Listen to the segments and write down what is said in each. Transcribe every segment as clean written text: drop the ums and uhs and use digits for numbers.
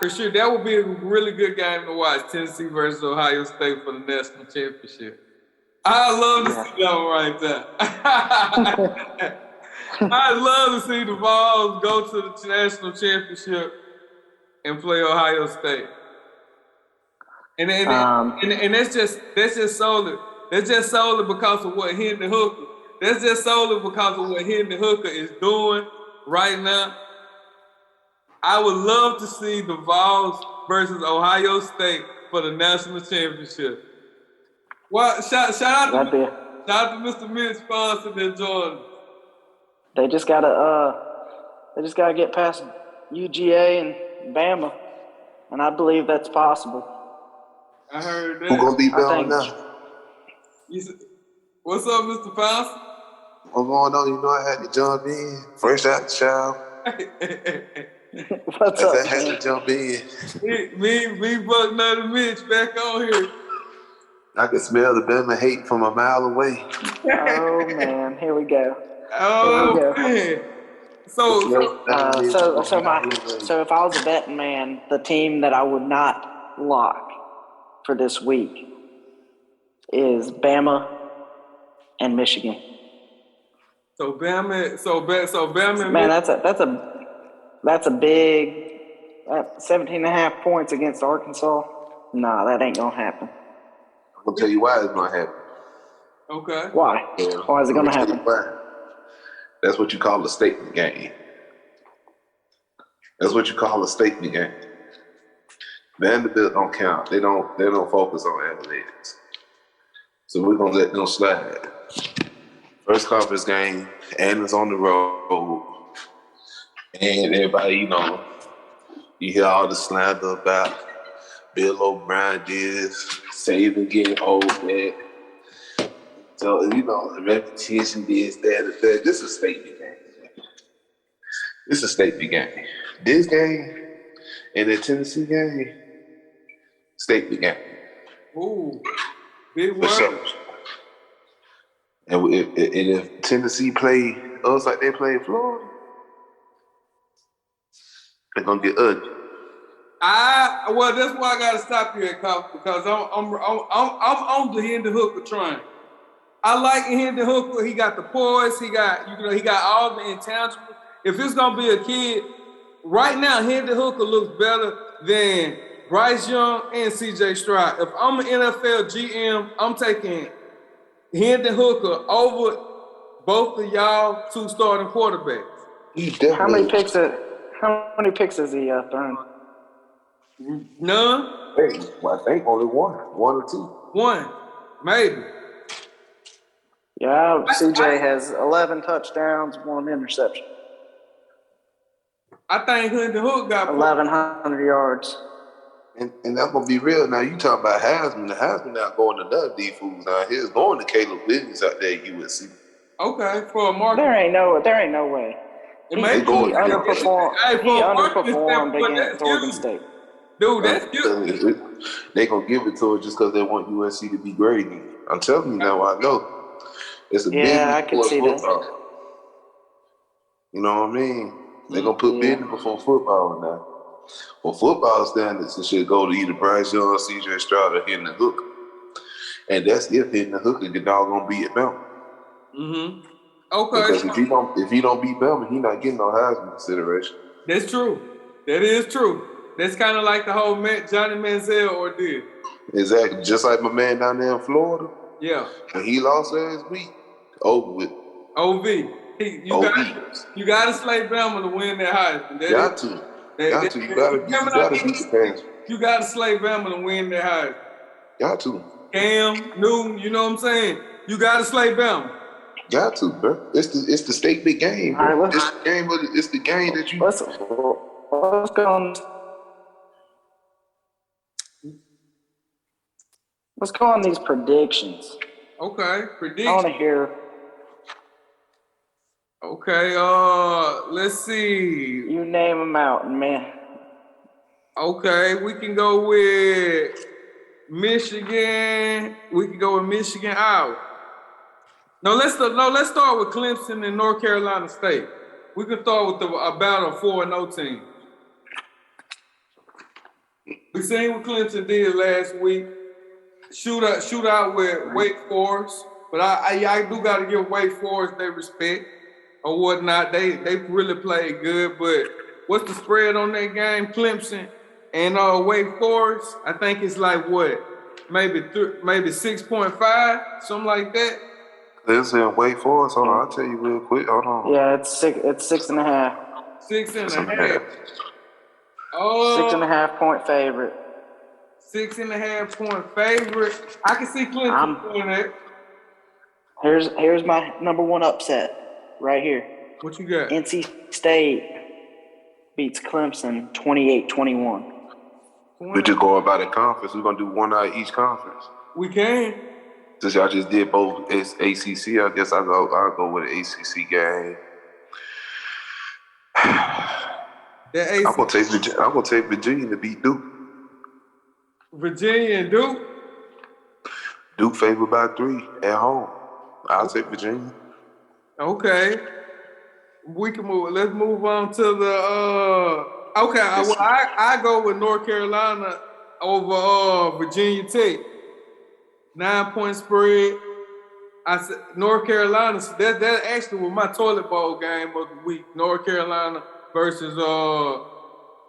For sure, that would be a really good game to watch. Tennessee versus Ohio State for the national championship. I love to see that one right there. I'd love to see the Vols go to the national championship and play Ohio State. And that's just solely because of what Hendon Hooker. That's just solely because of what Hendon Hooker is doing right now. I would love to see the Vols versus Ohio State for the national championship. Well, shout out to Mr. Mitch Sponson and Jordan. They just gotta get past UGA and Bama, and I believe that's possible. I heard that. Who's gonna beat Bama now? What's up, Mr. Sponson? What's going on? You know I had to jump in. Fresh out the shower. What's up, I had to jump in. Me, Bucknut and Mitch back on here. I could smell the Bama hate from a mile away. Oh man, here we go. Oh man. So if I was a betting man, the team that I would not lock for this week is Bama and Michigan. So Bama. Man, that's a big 17.5 points against Arkansas. Nah, that ain't gonna happen. I'm gonna tell you why it's gonna happen. Okay. Why? Why is it gonna happen? That's what you call a statement game. That's what you call a statement game. Vanderbilt don't count. They don't focus on analytics. So we're gonna let them slide. First conference game, and it's on the road. And everybody, you hear all the slander about Bill O'Brien this, Saban getting old, that. So, the repetition, this, that. This is a statement game. This is a statement game. This game and the Tennessee game, statement game. Ooh, big word. For sure. And if Tennessee play us like they play Florida, they're gonna get ugly. Well, that's why I gotta stop you at Coff, because I'm on the Hendon Hooker train. I like Hendon Hooker. He got the poise. He got all the intangibles. If it's gonna be a kid, right now Hendon Hooker looks better than Bryce Young and C.J. Stroud. If I'm an NFL GM, I'm taking Hendon Hooker over both of y'all two starting quarterbacks. How many picks has he thrown? None. Hey, well, I think only one or two. One, maybe. Yeah, CJ has 11 touchdowns, 1 interception. I think Hendon Hooker got 1,100 yards. And that's gonna be real. Now you talk about Heisman. The Heisman not going to none of these fools out here. It's going to Caleb Williams out there at USC. Okay, for a market. There ain't no way. He underperformed against Oregon State. Dude, that's good. They gonna give it to her just because they want USC to be great. I'm telling you now, I know. It's a business. I can see football. That. You know what I mean? They're gonna put business before football now. For football standards, it should go to either Bryce Young, C.J. Stroud, or Hendon Hooker. And that's if Hendon Hooker get doggone beat at Bama. Mm-hmm. Okay. Because if he don't beat Bama, he not getting no Heisman consideration. That's true. That is true. That's kind of like the whole Johnny Manziel ordeal. Exactly. Just like my man down there in Florida. Yeah. When he lost last week, over with. OV. You got to slay Bama to win that Heisman. You got to beat the Panthers. You got to slay Bama to win that Heisman. Got to. Cam, Newton, you know what I'm saying? You got to slay Bama. Got to, bro. It's the state big game. Bro. Right, it's the game that you. Let's go on these predictions. Okay, predictions. I want to hear. Okay, let's see. You name them out, man. Okay, we can go with Michigan. We can go with Michigan out. No, let's start with Clemson and North Carolina State. We can start with a battle of 4-0 team. We seen what Clemson did last week. Shootout with Wake Forest. But I do got to give Wake Forest their respect or whatnot. They really played good. But what's the spread on that game? Clemson and Wake Forest. I think it's like what, maybe 6.5, something like that. Clemson and Wake Forest. Hold on, I'll tell you real quick. Hold on. Yeah, it's 6.5. 6.5. 6.5 point favorite. 6.5 point favorite. I can see Clemson doing that. Here's my number one upset right here. What you got? NC State beats Clemson 28-21. We just go about the conference. We're gonna do one out of each conference. We can. Since y'all just did both ACC, I guess I'll go with the ACC game. I'm gonna take Virginia to beat Duke. Virginia and Duke. Duke favored by 3 at home. I'll take Virginia. Okay. We can move. Let's move on to the. Okay, I go with North Carolina over Virginia Tech. 9-point spread. I said North Carolina. So that actually was my toilet bowl game of the week. North Carolina versus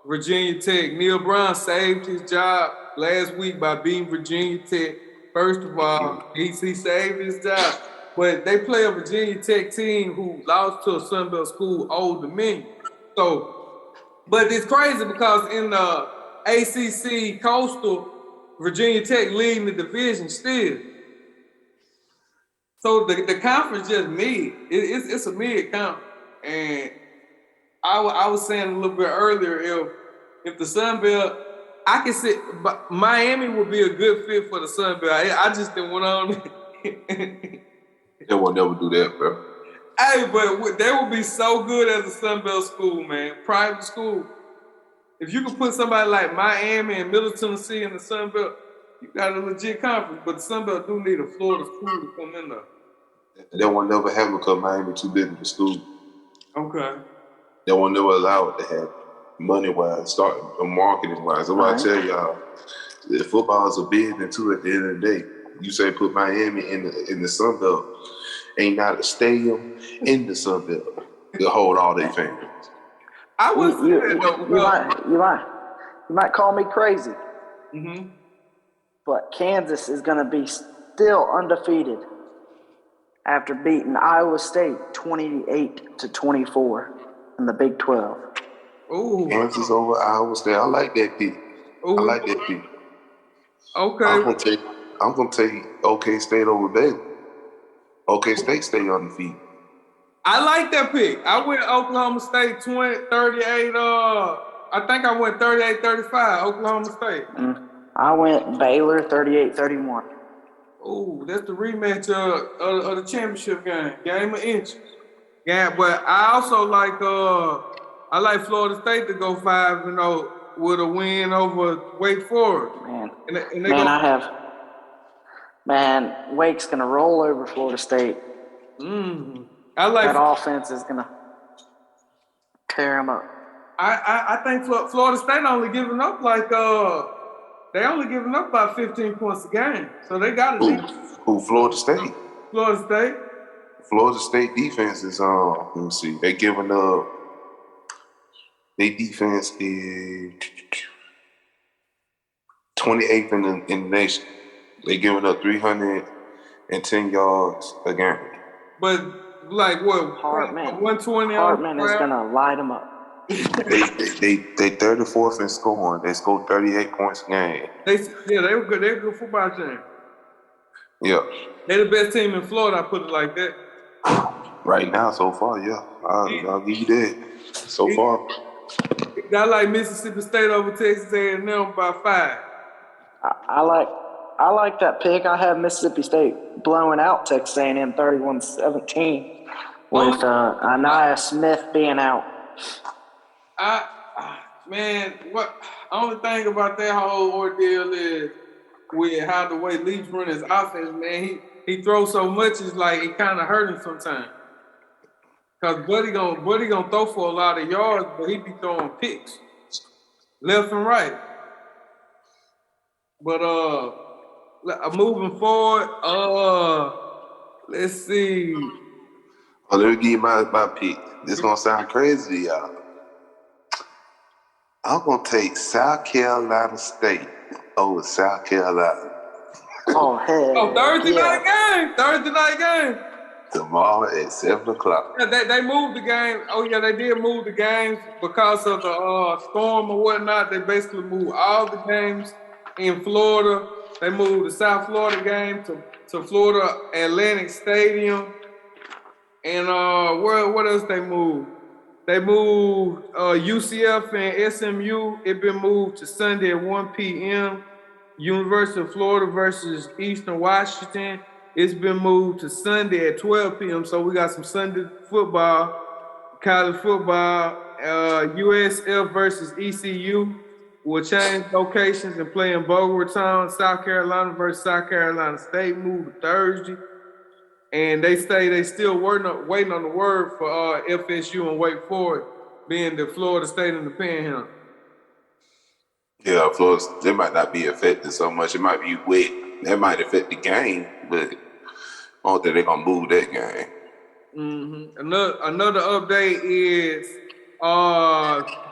Virginia Tech. Neil Brown saved his job last week by beating Virginia Tech. First of all, he saved his job. But they play a Virginia Tech team who lost to a Sunbelt school, Old Dominion. So, but it's crazy because in the ACC Coastal, Virginia Tech leading the division still. So the conference just mid. It's a mid conference. And I was saying a little bit earlier, if the Sunbelt, I can see Miami would be a good fit for the Sunbelt. I just didn't want on. They will never do that, bro. Hey, but they would be so good as a Sunbelt school, man. Private school. If you could put somebody like Miami and Middle Tennessee in the Sunbelt, you got a legit conference. But the Sunbelt do need a Florida school to come in there. That will never happen because Miami too big of a school. Okay. They will never allow it to happen. Money-wise, marketing-wise. That's why I tell y'all, the football is a business too at the end of the day. You say put Miami in the Sunbelt, ain't not a stadium in the Sunbelt to hold all their fans. I would say that though. You might call me crazy, mm-hmm. but Kansas is going to be still undefeated after beating Iowa State 28-24 in the Big 12. Ooh. Kansas over Iowa State. I like that pick. Ooh. I like that pick. Okay. I'm gonna take OK State over Baylor. OK State stay undefeated. I like that pick. I went Oklahoma State 38. I think I went 38-35. Oklahoma State. I went Baylor 38-31. Oh, that's the rematch of the championship game of inches. Yeah, but I also like Florida State to go 5-0 with a win over Wake Forest. Wake's gonna roll over Florida State. I like that offense is gonna tear them up. I think Florida State only giving up they only giving up about 15 points a game, so they got it. Who? Florida State. Florida State. Florida State defense is let me see. They giving up. Their defense is 28th in the nation. They giving up 310 yards a game. But like what? Hartman. 120. Hartman is gonna light them up. They 34th in scoring. They scored 38 points a game. They were good. They're a good football team. Yeah. They're the best team in Florida. I put it like that. Right now, so far, yeah. I'll give you that. So far. I like Mississippi State over Texas A&M by 5. I like that pick. I have Mississippi State blowing out Texas A&M 31-17 with Anaya Smith being out. Only thing about that whole ordeal is with how the way Leach run his offense, man, he throws so much, it's like it kind of hurt him sometimes. Because Buddy gonna throw for a lot of yards, but he be throwing picks left and right. But moving forward, let's see. Oh, let me give you my pick. This gonna sound crazy to y'all. I'm gonna take South Carolina State over South Carolina. Oh, hey. Oh, Thursday night game. Tomorrow at 7:00. Yeah, they moved the game. Oh yeah, they did move the games because of the storm or whatnot. They basically moved all the games in Florida. They moved the South Florida game to Florida Atlantic Stadium. And what else they moved? They moved UCF and SMU. It been moved to Sunday at 1 p.m. University of Florida versus Eastern Washington. It's been moved to Sunday at 12 p.m. So we got some Sunday football, college football. USF versus ECU will change locations and play in Boca Raton. South Carolina versus South Carolina State moved to Thursday. And they say they still waiting on the word for FSU and Wake Forest being the Florida State and the Panhandle. Yeah, Florida, they might not be affected so much. It might be wet. That might affect the game, but I don't think they're going to move that game. Mm-hmm. Another update is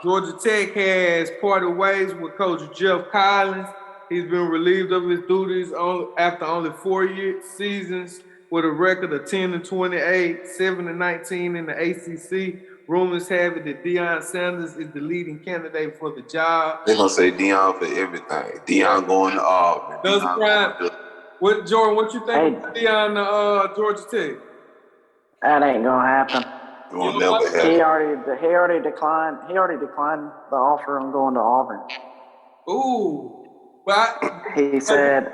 Georgia Tech has parted ways with Coach Jeff Collins. He's been relieved of his duties after only 4 seasons with a record of 10-28, 7-19 in the ACC. Rumors have it that Deion Sanders is the leading candidate for the job. They're going to say Deion for everything. Deion going to Auburn. Jordan, what you think of Deion Georgia Tech? That ain't gonna happen. It won't never happen. He already declined the offer on going to Auburn. Ooh. But he said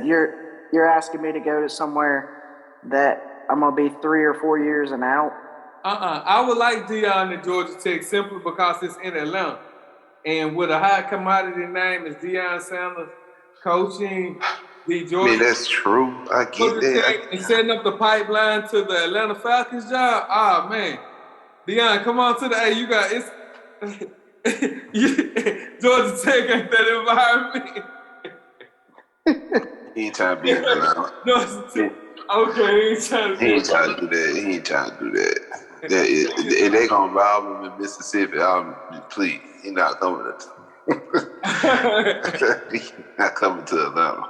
you're asking me to go to somewhere that I'm gonna be 3 or 4 years and out. I would like Deion at Georgia Tech simply because it's in Atlanta. And with a high commodity name as Deion Sanders coaching the Georgia. I mean, that's true. I get that. And setting up the pipeline to the Atlanta Falcons job. Ah, man. Deion, come on to the you got it's Georgia Tech ain't that environment. He ain't trying to be in Atlanta. Okay, he ain't trying to do that. He ain't trying to do that. If they gonna rob him in Mississippi, please, he not coming to he not coming to Atlanta.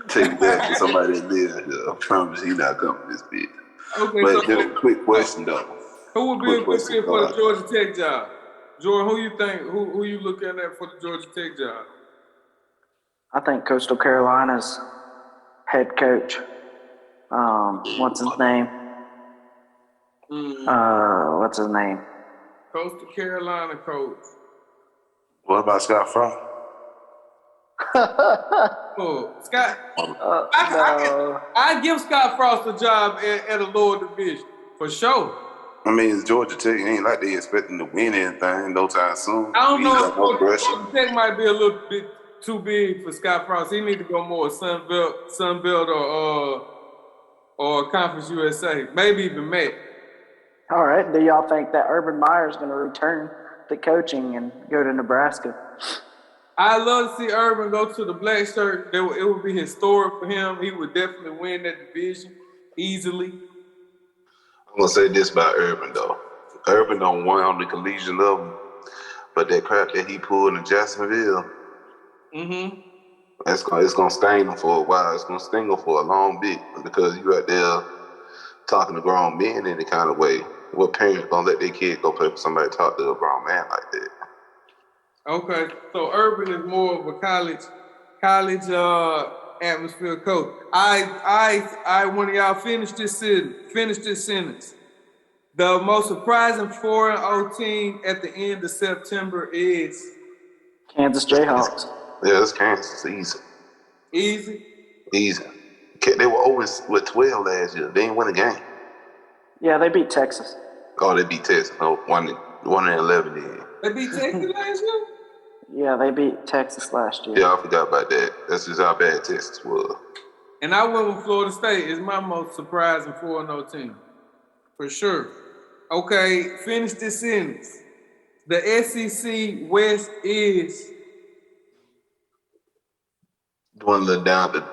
Take that for somebody that lives here. I promise he not coming to this bitch. Okay, but just a quick question though. Who would be a good fit for the Georgia Tech job? Jordan, who you think? Who you looking at for the Georgia Tech job? I think Coastal Carolina's head coach. What's his name? What's his name? Coastal Carolina coach. What about Scott Frost? Scott. No. I give Scott Frost a job at a lower division for sure. I mean, it's Georgia Tech. It ain't like they expecting to win anything no time soon. I don't know if Georgia Tech might be a little bit too big for Scott Frost. He need to go more Sun Belt or Conference USA, maybe even Met. All right. Do y'all think that Urban Meyer is going to return to coaching and go to Nebraska? I'd love to see Urban go to the black shirt. It would be historic for him. He would definitely win that division easily. I'm going to say this about Urban, though. Urban don't win on the collegiate level, but that crap that he pulled in Jacksonville, it's going to sting him for a while. It's going to sting him for a long bit because you out there talking to grown men in the kind of way. What parents going to let their kid go play for somebody talk to a grown man like that? Okay, so Urban is more of a college atmosphere coach. I one of y'all finish this sentence. The most surprising 4-0 team at the end of September is Kansas Jayhawks. Yeah, it's Kansas. Easy. They were always with 12 last year. They didn't win a game. Yeah, they beat Texas. Oh, they beat Texas. No, 1-11 then. They beat Texas last year? Yeah, they beat Texas last year. Yeah, I forgot about that. That's just how bad Texas was. And I went with Florida State. It's my most surprising 4-0 team. For sure. Okay, finish this sentence. The SEC West is dwindling down to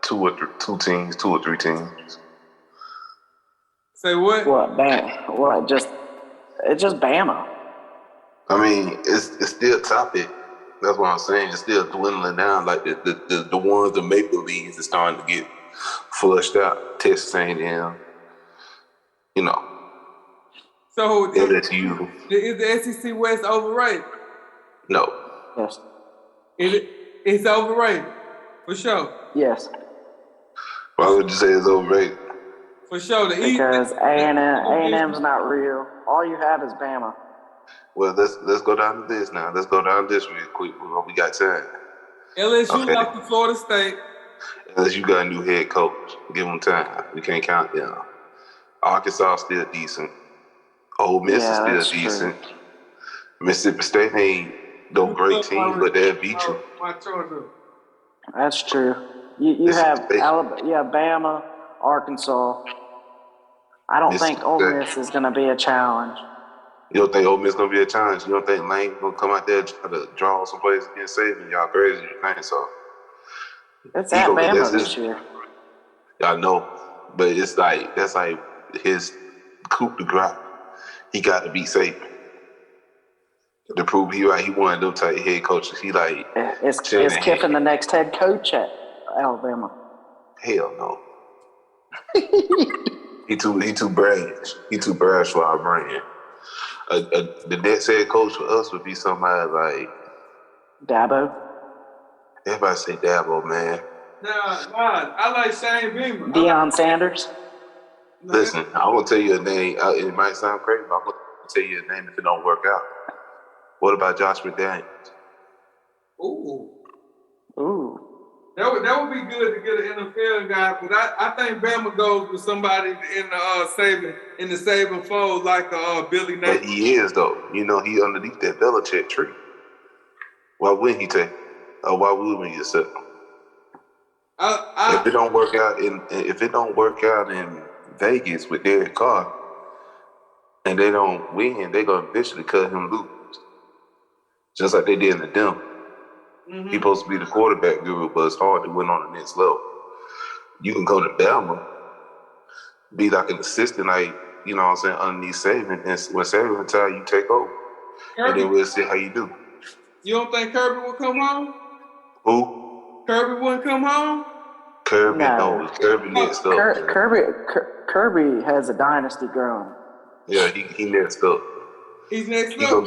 two or three teams. Say what? What? What? It's just Bama. I mean, it's still topic. That's what I'm saying. It's still dwindling down. Like the ones, the Maple Leaves, is starting to get flushed out. Texas A&M, you know. So LSU. Is the SEC West overrated? No. Yes. It's overrated for sure. Yes. Why would you say it's overrated? For sure. Because A&M's not real. All you have is Bama. Well, let's go down to this now. Let's go down to this real quick. We got time. LSU lost to Florida State. LSU got a new head coach. Give them time. We can't count them. Arkansas still decent. Ole Miss is still decent. True. Mississippi State ain't no great team, but they'll beat you. That's true. You have Alabama, Bama, Arkansas. I don't think Ole Miss is going to be a challenge. You don't think Ole Miss going to be a challenge? You don't think Lane going to come out there and try to draw some plays against Saban? Y'all crazy, you think so? It's at Bama this year. I know, but it's like, that's like his coup de grace. He got to beat Saban. To prove he one of them type head coaches. He like is Kiffin the next head coach at Alabama? Hell no. He too brash. He too brash for our brand. The next head coach for us would be somebody like Dabo. Everybody say Dabo, man. Nah, I like Shane Beamer. Deion Sanders. Listen, I will tell you a name. It might sound crazy, but I'm going to tell you a name if it don't work out. What about Josh McDaniels? Ooh. That would be good to get an NFL guy, but I think Bama goes with somebody in the Saban fold like Billy Napier. But he is though. You know, he underneath that Belichick tree. Why wouldn't he take? Or why would we accept him? If it don't work out in Vegas with Derek Carr, and they don't win, they're gonna eventually cut him loose. Just like they did in the Denver. Mm-hmm. He's supposed to be the quarterback guru, but it's hard to win on the next level. You can go to Bama, be like an assistant, like, you know what I'm saying, underneath Saban, and when Saban retires, you take over. Kirby. And then we'll see how you do. You don't think Kirby will come home? Who? Kirby wouldn't come home? Kirby, no. Kirby next up. Kirby has a dynasty growing. Yeah, he next up. He's next up.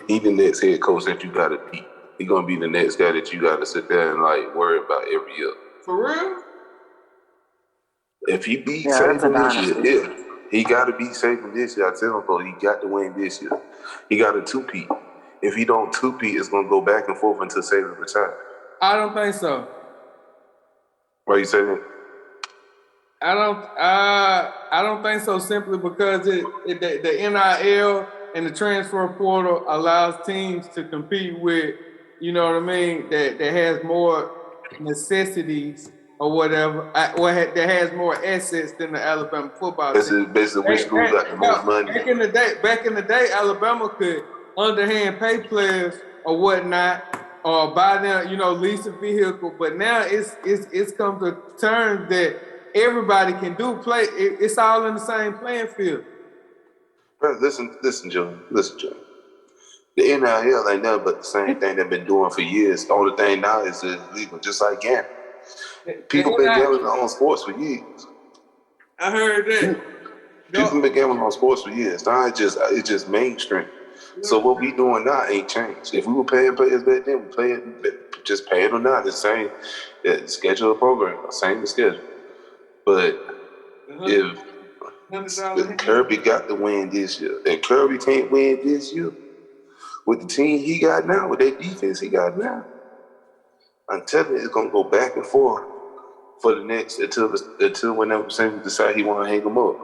He's the next head coach that you got to beat. He's going to be the next guy that you got to sit there and, like, worry about every year. For real? If he beats Saban this year, he got to beat Saban this year. I tell him, bro, he got to win this year. He got to two-peat. If he don't two-peat, it's going to go back and forth until Saban retires. I don't think so. Why you say that? I don't think so, simply because the NIL and the transfer portal allows teams to compete with, you know what I mean, that has more necessities or whatever, that has more assets than the Alabama football team. Basically, which school got the most money? Back in the day, Alabama could underhand pay players or whatnot, or buy them, you know, lease a vehicle. But now it's come to terms that everybody can play. It's all in the same playing field. Listen, Joe. The NIL ain't nothing but the same thing they've been doing for years. The only thing now is it's legal, just like gambling. People been gambling on sports for years. I heard that. People been gambling on sports for years. Now it's just mainstream. So what we doing now ain't changed. If we were paying players back then, just pay them now. The same schedule program, same schedule. But if Kirby got to win this year, and Kirby can't win this year with the team he got now, with that defense he got now, I'm telling you, it's gonna go back and forth for the next until whenever Saban decide he want to hang him up.